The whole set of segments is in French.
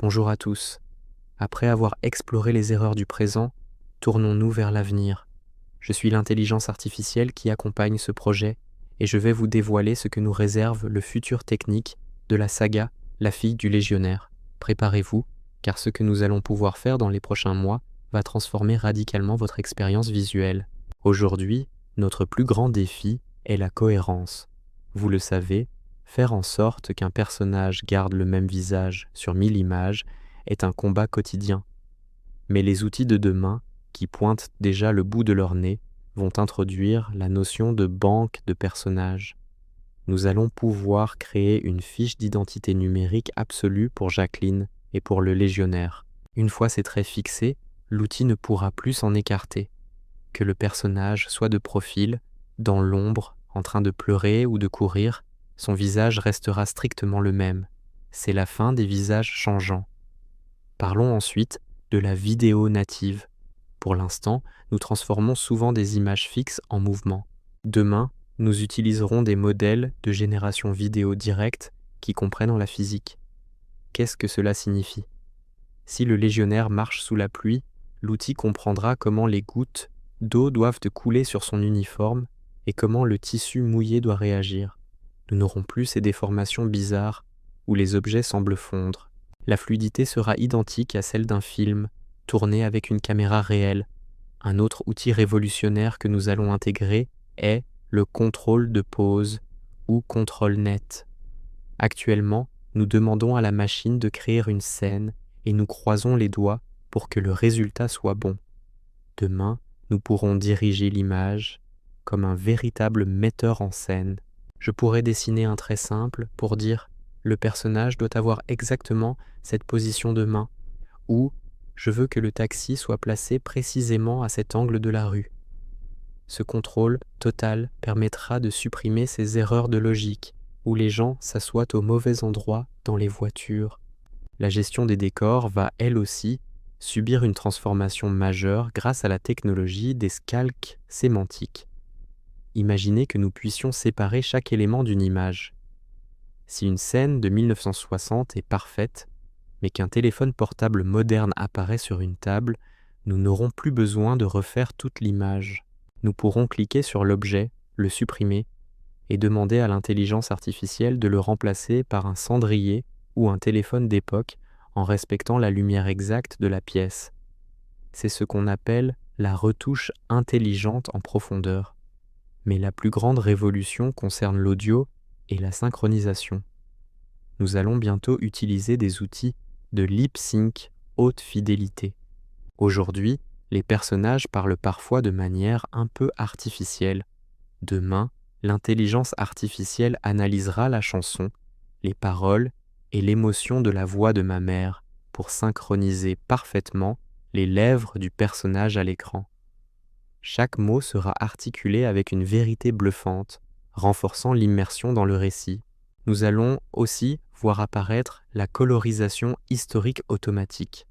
Bonjour à tous. Après avoir exploré les erreurs du présent, tournons-nous vers l'avenir. Je suis l'intelligence artificielle qui accompagne ce projet et je vais vous dévoiler ce que nous réserve le futur technique de la saga La fille du légionnaire. Préparez-vous, car ce que nous allons pouvoir faire dans les prochains mois va transformer radicalement votre expérience visuelle. Aujourd'hui, notre plus grand défi est la cohérence. Vous le savez, faire en sorte qu'un personnage garde le même visage sur 1000 images est un combat quotidien. Mais les outils de demain, qui pointent déjà le bout de leur nez, vont introduire la notion de banque de personnages. Nous allons pouvoir créer une fiche d'identité numérique absolue pour Jacqueline et pour le légionnaire. Une fois ces traits fixés, l'outil ne pourra plus s'en écarter. Que le personnage soit de profil, dans l'ombre, en train de pleurer ou de courir, son visage restera strictement le même. C'est la fin des visages changeants. Parlons ensuite de la vidéo native. Pour l'instant, nous transformons souvent des images fixes en mouvement. Demain, nous utiliserons des modèles de génération vidéo directe qui comprennent la physique. Qu'est-ce que cela signifie? Si le légionnaire marche sous la pluie, l'outil comprendra comment les gouttes d'eau doivent couler sur son uniforme et comment le tissu mouillé doit réagir. Nous n'aurons plus ces déformations bizarres où les objets semblent fondre. La fluidité sera identique à celle d'un film, tourné avec une caméra réelle. Un autre outil révolutionnaire que nous allons intégrer est le contrôle de pose ou contrôle net. Actuellement, nous demandons à la machine de créer une scène et nous croisons les doigts pour que le résultat soit bon. Demain, nous pourrons diriger l'image comme un véritable metteur en scène. Je pourrais dessiner un trait simple pour dire « le personnage doit avoir exactement cette position de main » ou « je veux que le taxi soit placé précisément à cet angle de la rue ». Ce contrôle total permettra de supprimer ces erreurs de logique où les gens s'assoient au mauvais endroit dans les voitures. La gestion des décors va elle aussi subir une transformation majeure grâce à la technologie des calques sémantiques. Imaginez que nous puissions séparer chaque élément d'une image. Si une scène de 1960 est parfaite, mais qu'un téléphone portable moderne apparaît sur une table, nous n'aurons plus besoin de refaire toute l'image. Nous pourrons cliquer sur l'objet, le supprimer, et demander à l'intelligence artificielle de le remplacer par un cendrier ou un téléphone d'époque en respectant la lumière exacte de la pièce. C'est ce qu'on appelle la retouche intelligente en profondeur. Mais la plus grande révolution concerne l'audio et la synchronisation. Nous allons bientôt utiliser des outils de lip sync haute fidélité. Aujourd'hui, les personnages parlent parfois de manière un peu artificielle. Demain, l'intelligence artificielle analysera la chanson, les paroles et l'émotion de la voix de ma mère pour synchroniser parfaitement les lèvres du personnage à l'écran. Chaque mot sera articulé avec une vérité bluffante, renforçant l'immersion dans le récit. Nous allons aussi voir apparaître la colorisation historique automatique.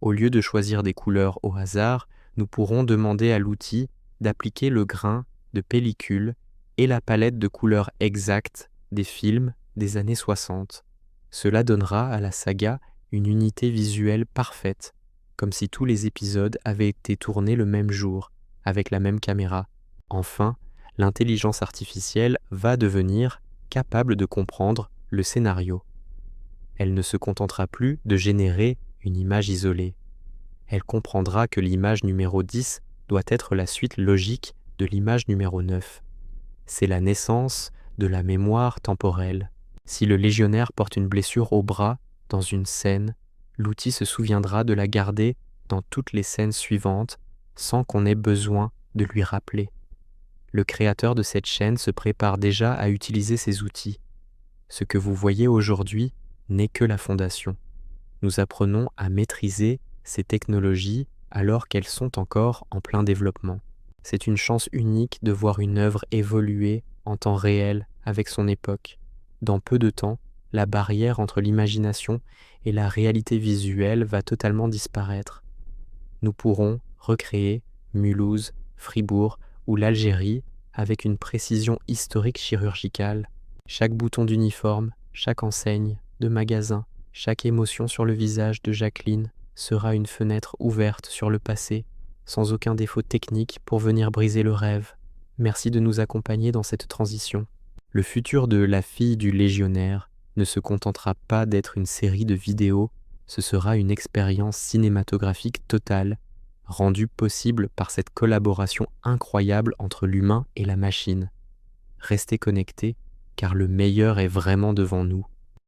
Au lieu de choisir des couleurs au hasard, nous pourrons demander à l'outil d'appliquer le grain de pellicule et la palette de couleurs exacte des films des années 60. Cela donnera à la saga une unité visuelle parfaite, comme si tous les épisodes avaient été tournés le même jour, avec la même caméra. Enfin, l'intelligence artificielle va devenir capable de comprendre le scénario. Elle ne se contentera plus de générer une image isolée. Elle comprendra que l'image numéro 10 doit être la suite logique de l'image numéro 9. C'est la naissance de la mémoire temporelle. Si le légionnaire porte une blessure au bras dans une scène, l'outil se souviendra de la garder dans toutes les scènes suivantes sans qu'on ait besoin de lui rappeler. Le créateur de cette chaîne se prépare déjà à utiliser ces outils. Ce que vous voyez aujourd'hui n'est que la fondation. Nous apprenons à maîtriser ces technologies alors qu'elles sont encore en plein développement. C'est une chance unique de voir une œuvre évoluer en temps réel avec son époque. Dans peu de temps, la barrière entre l'imagination et la réalité visuelle va totalement disparaître. Nous pourrons recréer Mulhouse, Fribourg ou l'Algérie avec une précision historique chirurgicale. Chaque bouton d'uniforme, chaque enseigne de magasin, Chaque émotion sur le visage de Jacqueline sera une fenêtre ouverte sur le passé, sans aucun défaut technique pour venir briser le rêve. Merci de nous accompagner dans cette transition. Le futur de La fille du légionnaire ne se contentera pas d'être une série de vidéos, ce sera une expérience cinématographique totale, rendue possible par cette collaboration incroyable entre l'humain et la machine. Restez connectés, car le meilleur est vraiment devant nous.